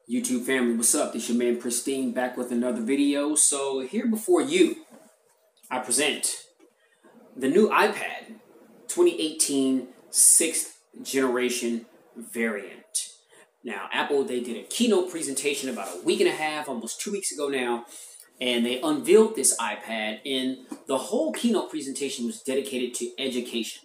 YouTube family, what's up? This your man Pristine back with another video. So here before you, I present the new iPad 2018 6th generation variant. Now, Apple, they did a keynote presentation about a week and a half, almost 2 weeks ago now, and they unveiled this iPad, and the whole keynote presentation was dedicated to education.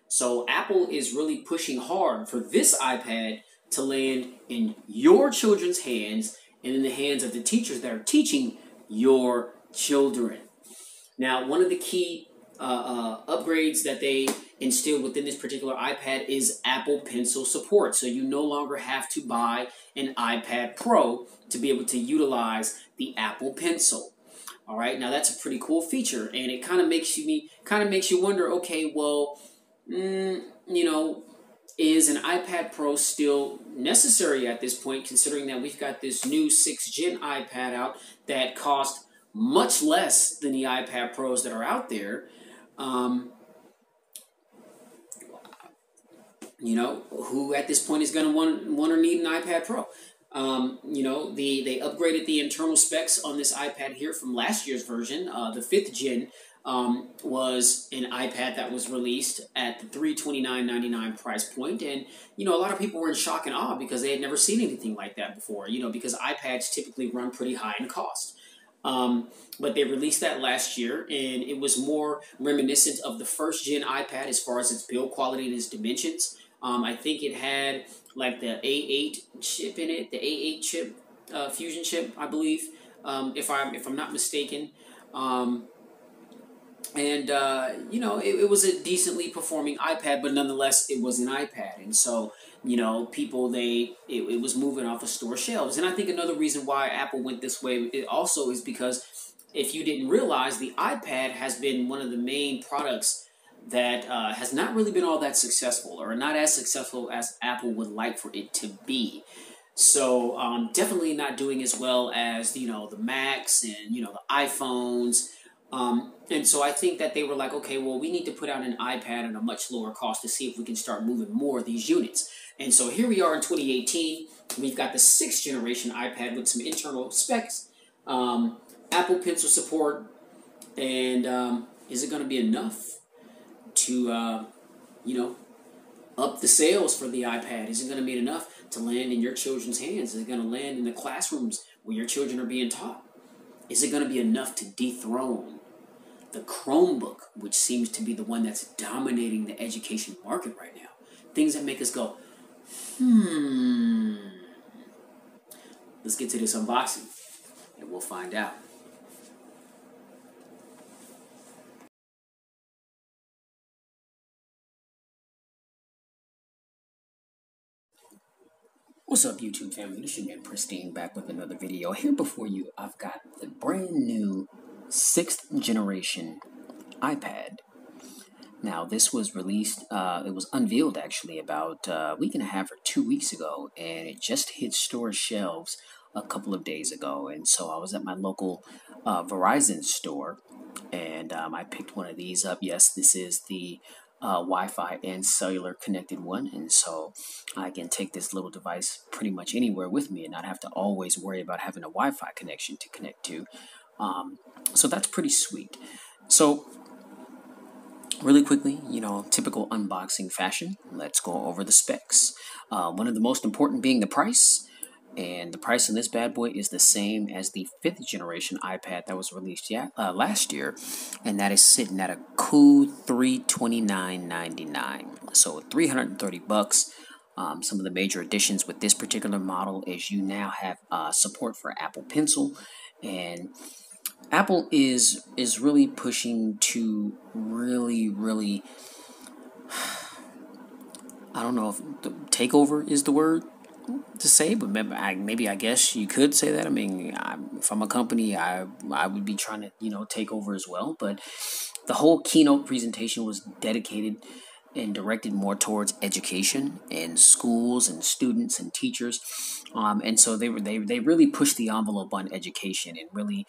So Apple is really pushing hard for this iPad to land in your children's hands and in the hands of the teachers that are teaching your children. Now, one of the key upgrades that they instilled within this particular iPad is Apple Pencil support. So you no longer have to buy an iPad Pro to be able to utilize the Apple Pencil. All right, now that's a pretty cool feature, and it kind of makes you wonder. Okay, well, is an iPad Pro still necessary at this point, considering that we've got this new 6th gen iPad out that cost much less than the iPad Pros that are out there? Who at this point is going to want or need an iPad Pro? They upgraded the internal specs on this iPad here from last year's version. The 5th gen was an iPad that was released at the $329.99 price point, and a lot of people were in shock and awe because they had never seen anything like that before. Because iPads typically run pretty high in cost. But they released that last year, and it was more reminiscent of the 1st gen iPad as far as its build quality and its dimensions. I think it had like the A8 chip in it, the A8 chip, Fusion chip, I believe, if I'm not mistaken. It was a decently performing iPad, but nonetheless, it was an iPad. And so, people, it was moving off of store shelves. And I think another reason why Apple went this way also is because if you didn't realize, the iPad has been one of the main products that has not really been all that successful, or not as successful as Apple would like for it to be. So definitely not doing as well as, the Macs and, the iPhones. And so I think that they were like, okay, well, we need to put out an iPad at a much lower cost to see if we can start moving more of these units. And so here we are in 2018. We've got the 6th generation iPad with some internal specs, Apple Pencil support, and is it going to be enough to, up the sales for the iPad? Is it going to be enough to land in your children's hands? Is it going to land in the classrooms where your children are being taught? Is it going to be enough to dethrone the Chromebook, which seems to be the one that's dominating the education market right now? Things that make us go, Let's get to this unboxing, and we'll find out. What's up, YouTube family? This is your man Pristine back with another video. Here before you, I've got the brand new 6th generation iPad. Now, this was released, it was unveiled actually about a week and a half or 2 weeks ago, and it just hit store shelves a couple of days ago. And so I was at my local Verizon store, and I picked one of these up. Yes, this is the Wi-Fi and cellular connected one, and so I can take this little device pretty much anywhere with me and not have to always worry about having a Wi-Fi connection to connect to. So that's pretty sweet. So really quickly, typical unboxing fashion, let's go over the specs. One of the most important being the price. And the price on this bad boy is the same as the 5th generation iPad that was released last year, and that is sitting at a cool $329.99. So $330. Some of the major additions with this particular model is you now have support for Apple Pencil, and Apple is really pushing to really, I don't know if takeover is the word to say, but maybe I guess you could say that. I mean, if I'm a company, I would be trying to take over as well. But the whole keynote presentation was dedicated and directed more towards education and schools and students and teachers, and so they really pushed the envelope on education and really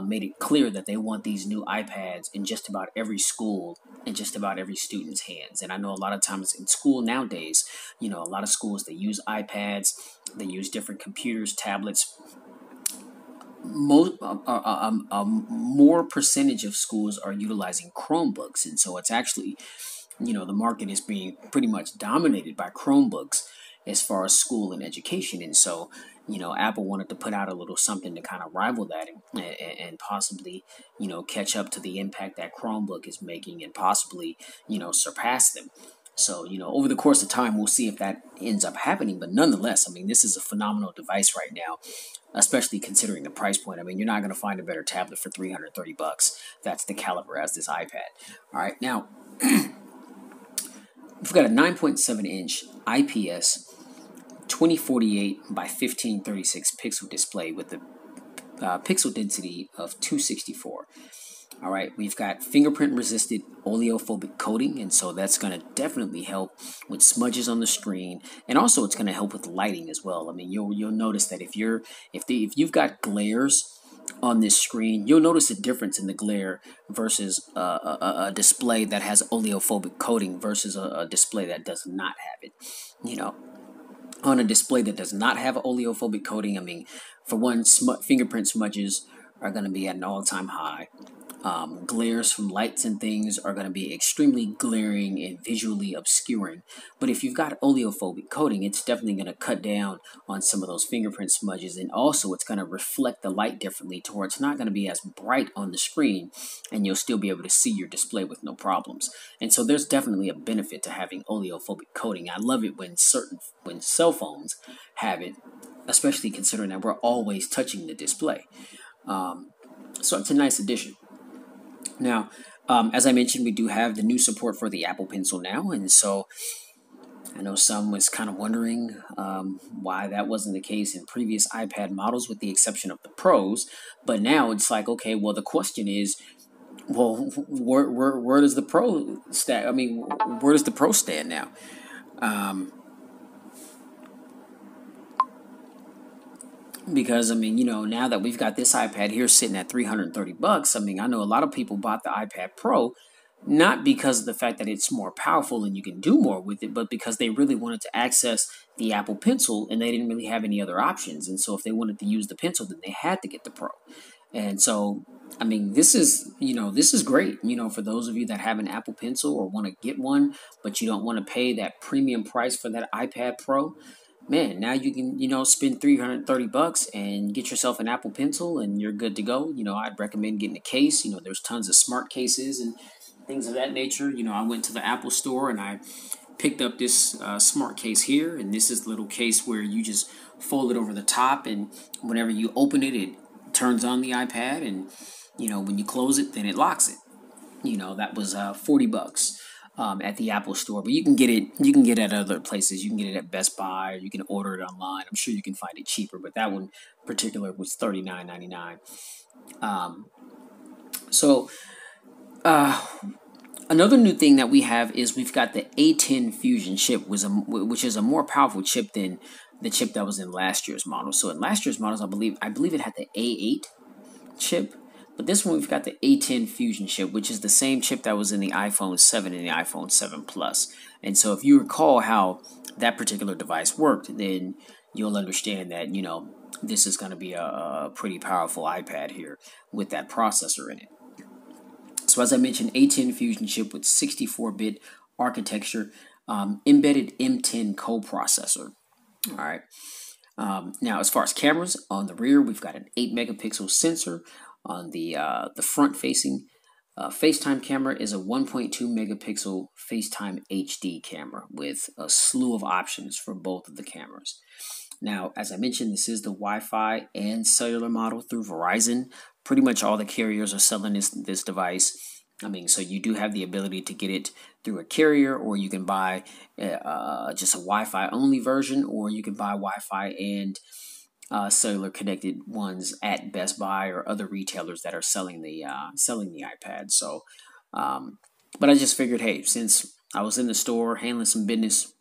made it clear that they want these new iPads in just about every school and just about every student's hands. And I know a lot of times in school nowadays, a lot of schools, they use iPads, they use different computers, tablets. More percentage of schools are utilizing Chromebooks, and so it's actually, the market is being pretty much dominated by Chromebooks as far as school and education. And so, Apple wanted to put out a little something to kind of rival that and possibly, catch up to the impact that Chromebook is making and possibly, surpass them. So, over the course of time, we'll see if that ends up happening. But nonetheless, I mean, this is a phenomenal device right now, especially considering the price point. I mean, you're not going to find a better tablet for $330. That's the caliber as this iPad. All right, now we've got a 9.7-inch IPS 2048 by 1536 pixel display with the pixel density of 264. All right, we've got fingerprint-resistant oleophobic coating, and so that's going to definitely help with smudges on the screen, and also it's going to help with lighting as well. I mean, you'll notice that if you've got glares on this screen, you'll notice a difference in the glare versus a display that has oleophobic coating versus a display that does not have it. On a display that does not have oleophobic coating, I mean, for one, fingerprint smudges are going to be at an all-time high. Glares from lights and things are going to be extremely glaring and visually obscuring. But if you've got oleophobic coating, it's definitely going to cut down on some of those fingerprint smudges. And also, it's going to reflect the light differently to where it's not going to be as bright on the screen, and you'll still be able to see your display with no problems. And so there's definitely a benefit to having oleophobic coating. I love it when cell phones have it, especially considering that we're always touching the display. So it's a nice addition. Now, as I mentioned, we do have the new support for the Apple Pencil now, and so I know some was kind of wondering why that wasn't the case in previous iPad models, with the exception of the Pros. But now it's like, okay, well, the question is, well, where does the Pro stand? I mean, where does the Pro stand now? Because, I mean, now that we've got this iPad here sitting at $330, I mean, I know a lot of people bought the iPad Pro not because of the fact that it's more powerful and you can do more with it, but because they really wanted to access the Apple Pencil and they didn't really have any other options. And so if they wanted to use the Pencil, then they had to get the Pro. And so, I mean, this is great, for those of you that have an Apple Pencil or want to get one, but you don't want to pay that premium price for that iPad Pro. Man, now you can, spend $330 and get yourself an Apple Pencil and you're good to go. I'd recommend getting a case. There's tons of smart cases and things of that nature. I went to the Apple store and I picked up this smart case here. And this is the little case where you just fold it over the top, and whenever you open it, it turns on the iPad. And, when you close it, then it locks it. That was $40. At the Apple store, but you can get it at other places. You can get it at Best Buy, or you can order it online. I'm sure you can find it cheaper, but that one in particular was $39.99. Another new thing that we have is we've got the A10 Fusion chip, which is a more powerful chip than the chip that was in last year's model. So in last year's models, I believe it had the A8 chip. But this one, we've got the A10 Fusion chip, which is the same chip that was in the iPhone 7 and the iPhone 7 Plus. And so if you recall how that particular device worked, then you'll understand that, this is going to be a pretty powerful iPad here with that processor in it. So as I mentioned, A10 Fusion chip with 64-bit architecture, embedded M10 coprocessor. All right. Now, as far as cameras, on the rear, we've got an 8-megapixel sensor. On the front-facing FaceTime camera is a 1.2 megapixel FaceTime HD camera with a slew of options for both of the cameras. Now, as I mentioned, this is the Wi-Fi and cellular model through Verizon. Pretty much all the carriers are selling this device. I mean, so you do have the ability to get it through a carrier, or you can buy just a Wi-Fi only version, or you can buy Wi-Fi and cellular connected ones at Best Buy or other retailers that are selling the iPad. So, but I just figured, hey, since I was in the store handling some business.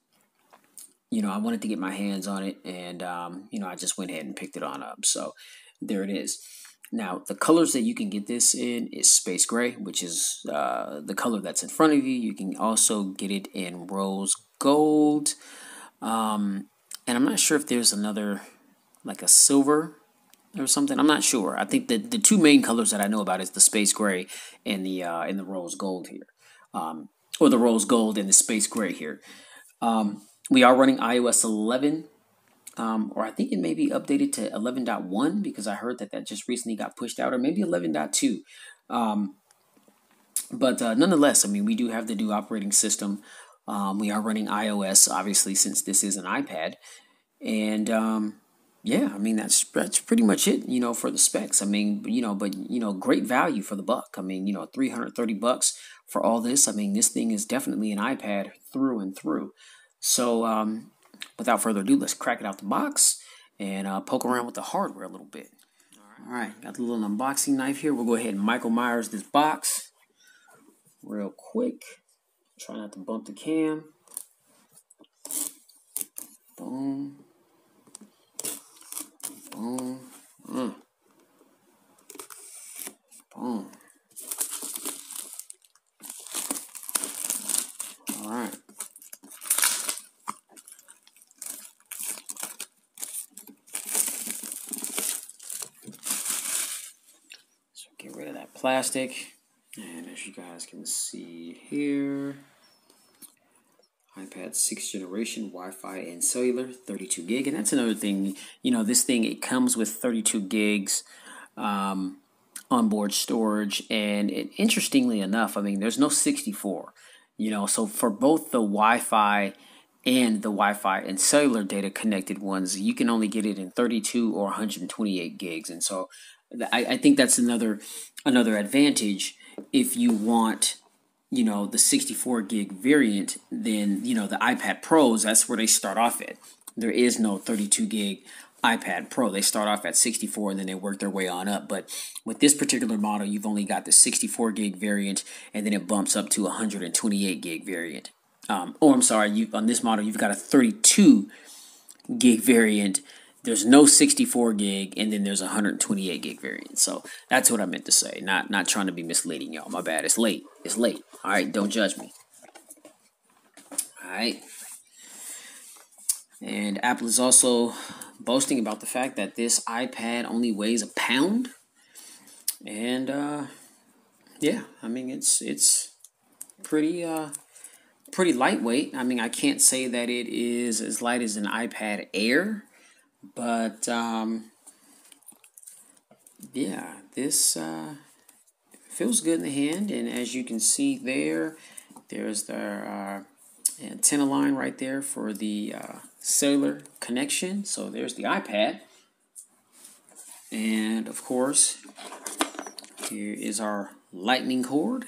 I wanted to get my hands on it, and I just went ahead and picked it on up. So there it is. Now, the colors that you can get this in is space gray, which is the color that's in front of you. You can also get it in rose gold, and I'm not sure if there's another, like a silver or something. I'm not sure. I think that the two main colors that I know about is the space gray and the rose gold here, or the rose gold and the space gray here. We are running iOS 11, or I think it may be updated to 11.1 because I heard that just recently got pushed out, or maybe 11.2. But nonetheless, I mean, we do have the new operating system. We are running iOS, obviously, since this is an iPad. And yeah, I mean, that's pretty much it, for the specs. I mean, but great value for the buck. I mean, $330 for all this. I mean, this thing is definitely an iPad through and through. So without further ado, let's crack it out the box and poke around with the hardware a little bit. All right, got the little unboxing knife here. We'll go ahead and Michael Myers this box real quick. Try not to bump the cam. Boom. Boom. Boom. All right. So get rid of that plastic. And as you guys can see here, iPad 6th generation, Wi-Fi and cellular, 32 gig. And that's another thing, this thing, it comes with 32 gigs onboard storage. And interestingly enough, I mean, there's no 64, so for both the Wi-Fi and cellular data connected ones, you can only get it in 32 or 128 gigs. And so I think that's another advantage if you want, the 64 gig variant. Then, the iPad Pros, that's where they start off at. There is no 32 gig iPad Pro. They start off at 64 and then they work their way on up. But with this particular model, you've only got the 64 gig variant, and then it bumps up to 128 gig variant. I'm sorry, on this model, you've got a 32 gig variant. There's no 64 gig, and then there's a 128 gig variant. So that's what I meant to say. Not trying to be misleading, y'all. My bad. It's late. It's late. All right, don't judge me. All right. And Apple is also boasting about the fact that this iPad only weighs a pound. And yeah, I mean, it's pretty lightweight. I mean, I can't say that it is as light as an iPad Air, but yeah, this feels good in the hand. And as you can see there's the antenna line right there for the cellular connection. So there's the iPad. And of course, here is our lightning cord.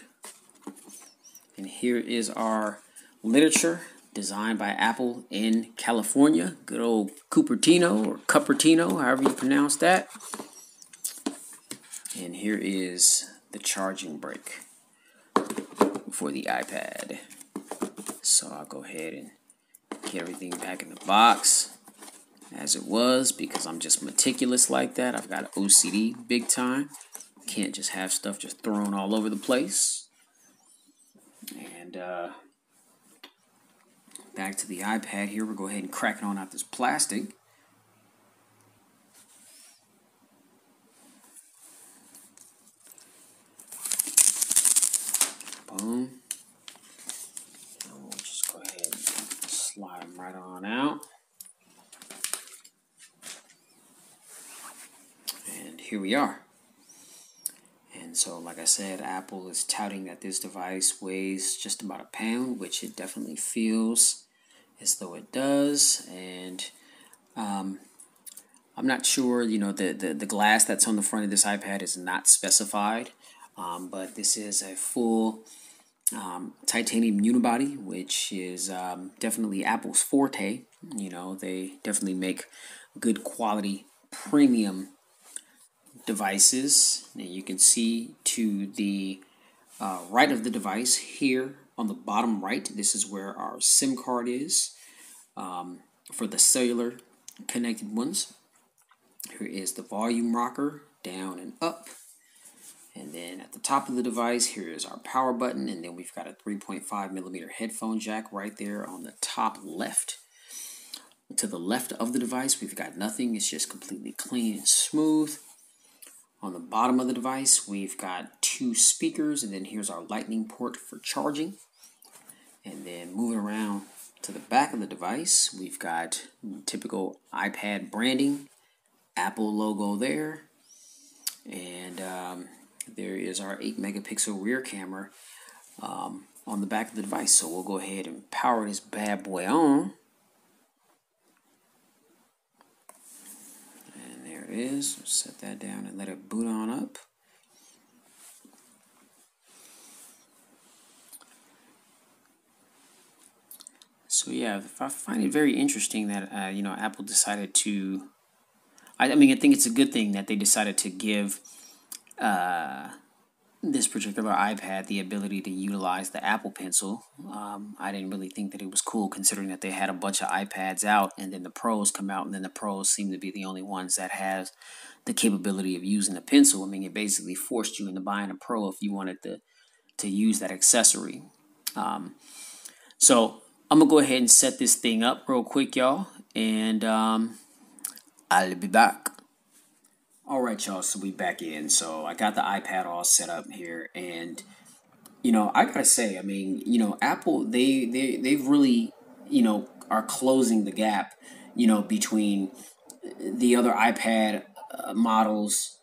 And here is our literature designed by Apple in California. Good old Cupertino or Cupertino, however you pronounce that. And here is the charging brick for the iPad. So I'll go ahead and get everything back in the box as it was, because I'm just meticulous like that. I've got OCD big time. Can't just have stuff just thrown all over the place. And back to the iPad here. We'll go ahead and crack it on out this plastic. Boom. And we'll just go ahead and slide them right on out. And here we are. And so, like I said, Apple is touting that this device weighs just about a pound, which it definitely feels as though it does. And I'm not sure, the glass that's on the front of this iPad is not specified, but this is a full titanium unibody, which is definitely Apple's forte. They definitely make good quality premium devices. And you can see to the right of the device here On the bottom right, this is where our SIM card is for the cellular connected ones. Here is the volume rocker, down and up. And then at the top of the device, here is our power button. And then we've got a 3.5 millimeter headphone jack right there on the top left. To the left of the device, we've got nothing. It's just completely clean and smooth. On the bottom of the device, we've got 2 speakers. And then here's our lightning port for charging. And then moving around to the back of the device, we've got typical iPad branding, Apple logo there. And there is our 8 megapixel rear camera on the back of the device. So we'll go ahead and power this bad boy on. And there it is. Set that down and let it boot on up. So yeah, I find it very interesting that Apple decided to. I mean, I think it's a good thing that they decided to give this particular iPad the ability to utilize the Apple Pencil. I didn't really think that it was cool, considering that they had a bunch of iPads out, and then the Pros come out, and then the Pros seem to be the only ones that have the capability of using the pencil. I mean, it basically forced you into buying a Pro if you wanted to use that accessory. So I'm going to go ahead and set this thing up real quick, y'all, and I'll be back. All right, y'all, so we back in. So I got the iPad all set up here, and, I got to say, I mean, Apple, they've really, are closing the gap, between the other iPad models,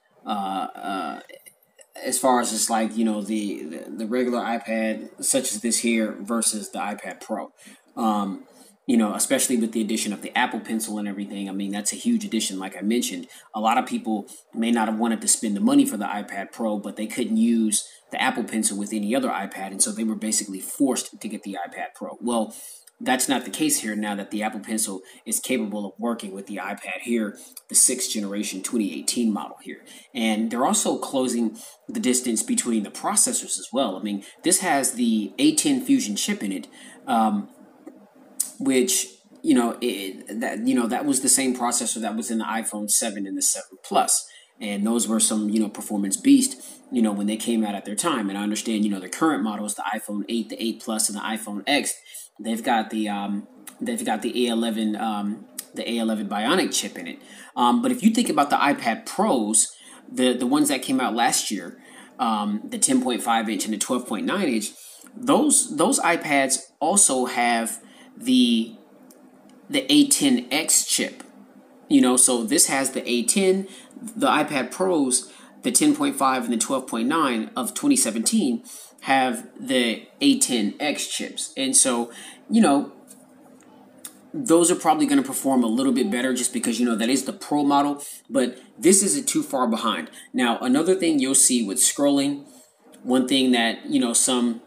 as far as just like, the regular iPad, such as this here, versus the iPad Pro. Especially with the addition of the Apple Pencil and everything. I mean, that's a huge addition. Like I mentioned, a lot of people may not have wanted to spend the money for the iPad Pro, but they couldn't use the Apple Pencil with any other iPad, and so they were basically forced to get the iPad Pro. Well, that's not the case here now that the Apple Pencil is capable of working with the iPad here, the 6th generation 2018 model here. And they're also closing the distance between the processors as well. I mean, this has the A10 Fusion chip in it, which, that was the same processor that was in the iPhone 7 and the 7 Plus. And those were some, performance beast, when they came out at their time. And I understand, the current models, the iPhone 8, the 8 Plus, and the iPhone X, they've got the A11, the A11 Bionic chip in it. But if you think about the iPad Pros, the ones that came out last year, the 10.5 inch and the 12.9 inch, those iPads also have the A10X chip, so this has the A10, the iPad Pros, the 10.5 and the 12.9 of 2017 have the A10X chips. And so, those are probably going to perform a little bit better just because, that is the Pro model, but this isn't too far behind. Now, another thing you'll see with scrolling, one thing that, some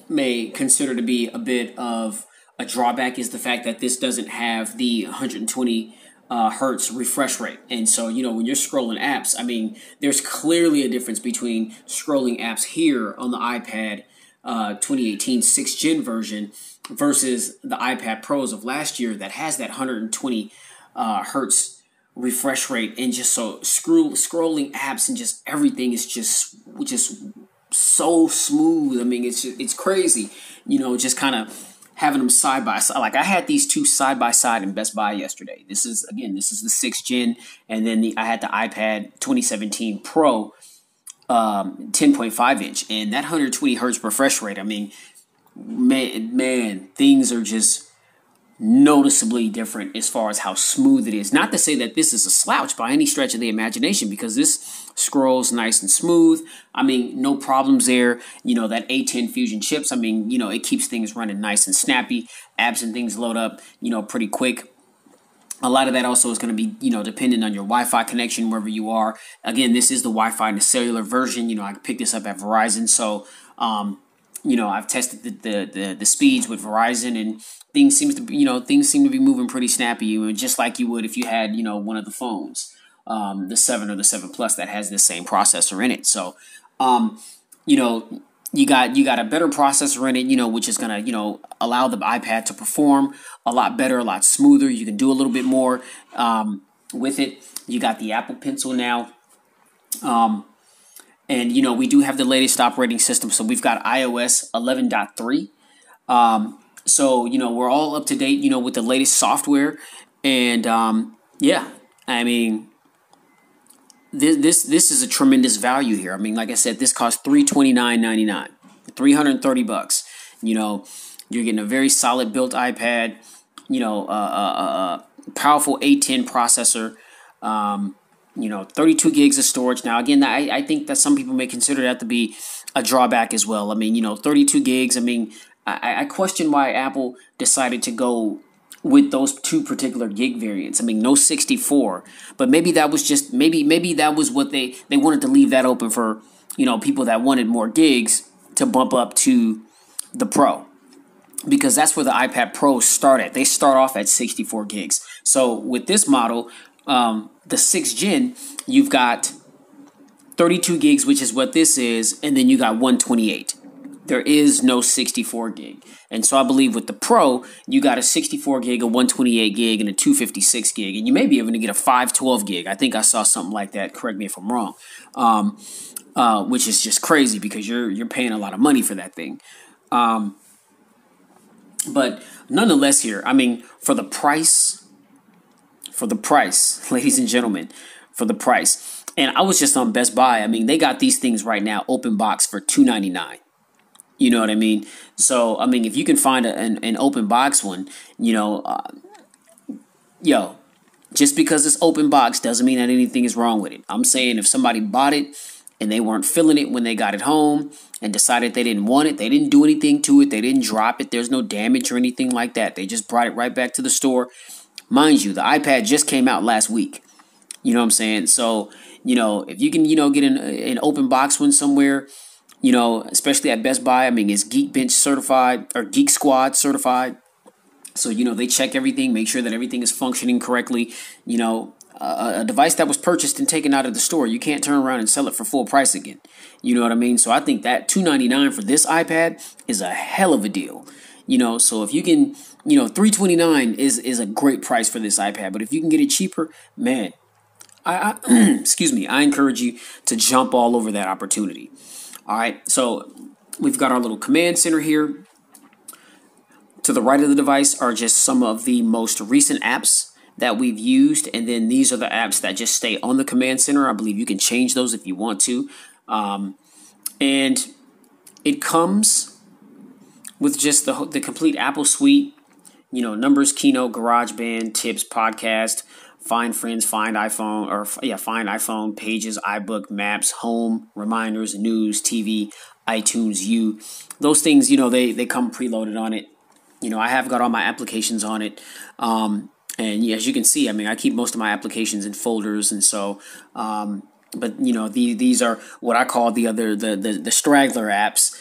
may consider to be a bit of a drawback is the fact that this doesn't have the 120 hertz refresh rate. And so, when you're scrolling apps, I mean, there's clearly a difference between scrolling apps here on the iPad 2018 6th gen version versus the iPad Pros of last year that has that 120 hertz refresh rate. And just so scrolling apps and just everything is just so smooth. I mean, it's crazy, just kind of having them side by side. Like I had these two side by side in Best Buy yesterday. This is the 6th gen, and then I had the iPad 2017 Pro 10.5 inch, and that 120 hertz refresh rate. I mean, man, things are just noticeably different as far as how smooth it is. Not to say that this is a slouch by any stretch of the imagination, because this scrolls nice and smooth. I mean, no problems there. That A10 Fusion chips, I mean, it keeps things running nice and snappy. Apps and things load up, pretty quick. A lot of that also is going to be, dependent on your Wi-Fi connection wherever you are. Again, this is the Wi-Fi and the cellular version. I picked this up at Verizon, so I've tested the speeds with Verizon, and things seem to be moving pretty snappy, just like you would if you had one of the phones, the 7 or the 7 Plus that has this same processor in it. So You got a better processor in it, which is gonna allow the iPad to perform a lot better, a lot smoother. You can do a little bit more with it. You got the Apple Pencil now, and we do have the latest operating system. So we've got iOS 11.3. So we're all up to date, with the latest software, and yeah, I mean. This is a tremendous value here. I mean, like I said, this costs $329.99, $330. You're getting a very solid built iPad. Powerful A10 processor. 32 gigs of storage. Now, again, I think that some people may consider that to be a drawback as well. I mean, 32 gigs. I mean, I question why Apple decided to go with those two particular gig variants. I mean, no 64, but maybe that was just maybe that was what they wanted to leave that open for, people that wanted more gigs to bump up to the Pro, because that's where the iPad Pros start at. They start off at 64 gigs. So with this model, the 6th gen, you've got 32 gigs, which is what this is, and then you got 128. There is no 64 gig. And so I believe with the Pro, you got a 64 gig, a 128 gig, and a 256 gig. And you may be able to get a 512 gig. I think I saw something like that. Correct me if I'm wrong. Which is just crazy because you're paying a lot of money for that thing. But nonetheless here, I mean, for the price, ladies and gentlemen, for the price. And I was just on Best Buy. I mean, they got these things right now, open box for $299. You know what I mean? So, I mean, if you can find an open box one, just because it's open box doesn't mean that anything is wrong with it. I'm saying if somebody bought it and they weren't feeling it when they got it home and decided they didn't want it, they didn't do anything to it, they didn't drop it, there's no damage or anything like that. They just brought it right back to the store. Mind you, the iPad just came out last week. You know what I'm saying? So, if you can, get an open box one somewhere, especially at Best Buy, I mean, it's Geekbench certified or Geek Squad certified. So, they check everything, make sure that everything is functioning correctly. A device that was purchased and taken out of the store, you can't turn around and sell it for full price again. You know what I mean? So I think that $299 for this iPad is a hell of a deal. So if you can, $329 is a great price for this iPad. But if you can get it cheaper, man, I excuse me, I encourage you to jump all over that opportunity. All right, so we've got our little command center here. To the right of the device are just some of the most recent apps that we've used, and then these are the apps that just stay on the command center. I believe you can change those if you want to. And it comes with just the complete Apple suite, Numbers, Keynote, GarageBand, Tips, Podcast, Find Friends, Find iPhone, Find iPhone, Pages, iBook, Maps, Home, Reminders, News, TV, iTunes, U. Those things, they come preloaded on it. I have got all my applications on it. And as you can see, I mean, I keep most of my applications in folders. And so, but, these are what I call the straggler apps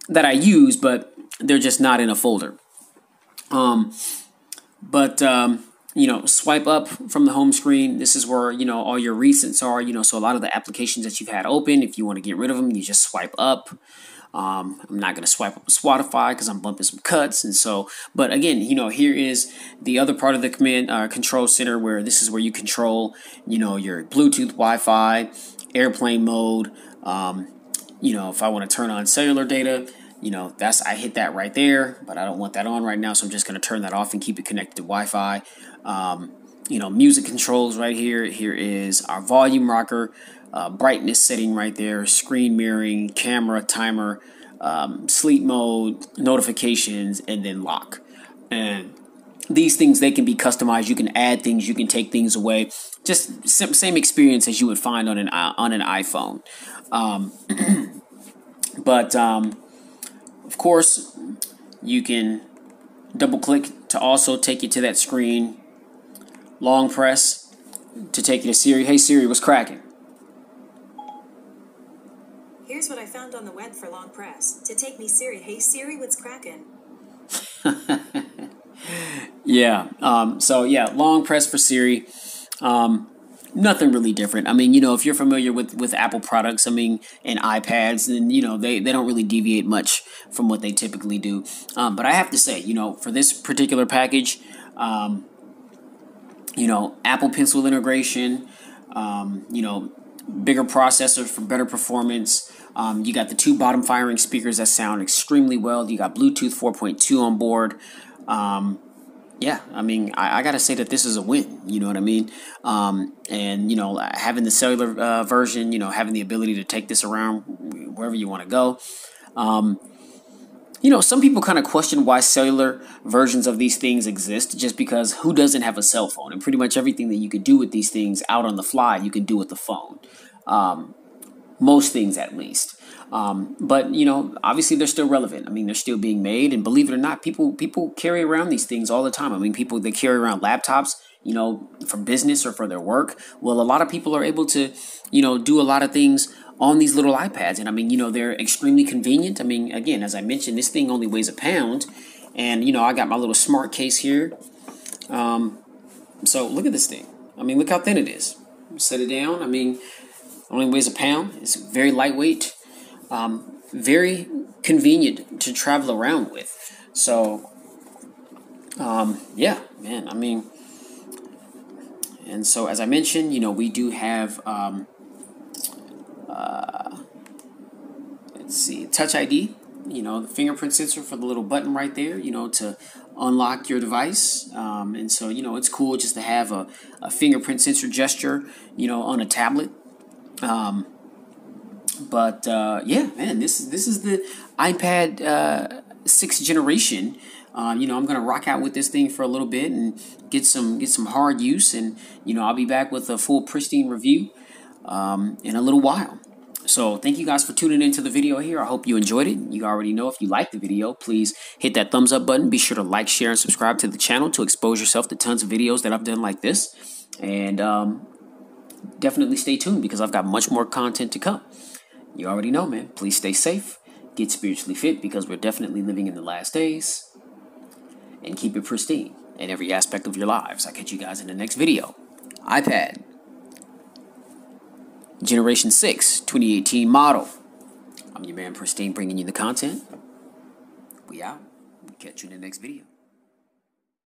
that I use, but they're just not in a folder. Swipe up from the home screen. This is where, all your recents are, so a lot of the applications that you've had open, if you want to get rid of them, you just swipe up. I'm not going to swipe up Spotify because I'm bumping some cuts. And so, but again, here is the other part of the command control center where this is where you control, your Bluetooth, Wi-Fi, airplane mode. If I want to turn on cellular data, I hit that right there, but I don't want that on right now. So I'm just going to turn that off and keep it connected to Wi-Fi. Music controls right here. Here is our volume rocker, brightness setting right there, screen mirroring, camera, timer, sleep mode, notifications, and then lock. And these things, they can be customized. You can add things, you can take things away. Just same experience as you would find on an iPhone. But of course, you can double click to also take you to that screen. Long press to take you to Siri. Hey Siri, what's cracking? Here's what I found on the web for long press. To take me Siri. Hey Siri, what's cracking? Yeah. So long press for Siri. nothing really different. I mean, you know, if you're familiar with Apple products, I mean, and iPads, then, you know, they don't really deviate much from what they typically do. But I have to say, you know, for this particular package, you know, Apple Pencil integration, you know, bigger processor for better performance. You got the 2 bottom firing speakers that sound extremely well. You got Bluetooth 4.2 on board. Yeah, I mean, I got to say that this is a win. You know what I mean? And, you know, having the cellular version, you know, having the ability to take this around wherever you want to go. You know, some people kind of question why cellular versions of these things exist, just because who doesn't have a cell phone? And pretty much everything that you could do with these things out on the fly, you can do with the phone. Most things, at least. But, you know, obviously they're still relevant. I mean, they're still being made. And believe it or not, people carry around these things all the time. I mean, they carry around laptops, you know, for business or for their work. Well, a lot of people are able to, you know, do a lot of things on these little iPads. And I mean, you know, they're extremely convenient. I mean, again, as I mentioned, this thing only weighs a pound. And, you know, I got my little smart case here. So look at this thing. I mean, look how thin it is. Set it down. I mean, only weighs a pound. It's very lightweight. Very convenient to travel around with. So, yeah, man, I mean, and so as I mentioned, you know, we do have, let's see, Touch ID, you know, the fingerprint sensor for the little button right there, you know, to unlock your device. And so, you know, it's cool just to have a fingerprint sensor gesture, you know, on a tablet. But yeah, man, this is the iPad 6th generation. You know, I'm gonna rock out with this thing for a little bit and get some hard use, and you know, I'll be back with a full pristine review in a little while. So thank you guys for tuning into the video here. I hope you enjoyed it. You already know, if you liked the video, please hit that thumbs up button. Be sure to like, share, and subscribe to the channel to expose yourself to tons of videos that I've done like this. And definitely stay tuned, because I've got much more content to come. You already know, man. Please stay safe, get spiritually fit, because we're definitely living in the last days, and keep it pristine in every aspect of your lives. I'll catch you guys in the next video. iPad Generation 6, 2018 model. I'm your man Pristine, bringing you the content. We out. We'll catch you in the next video.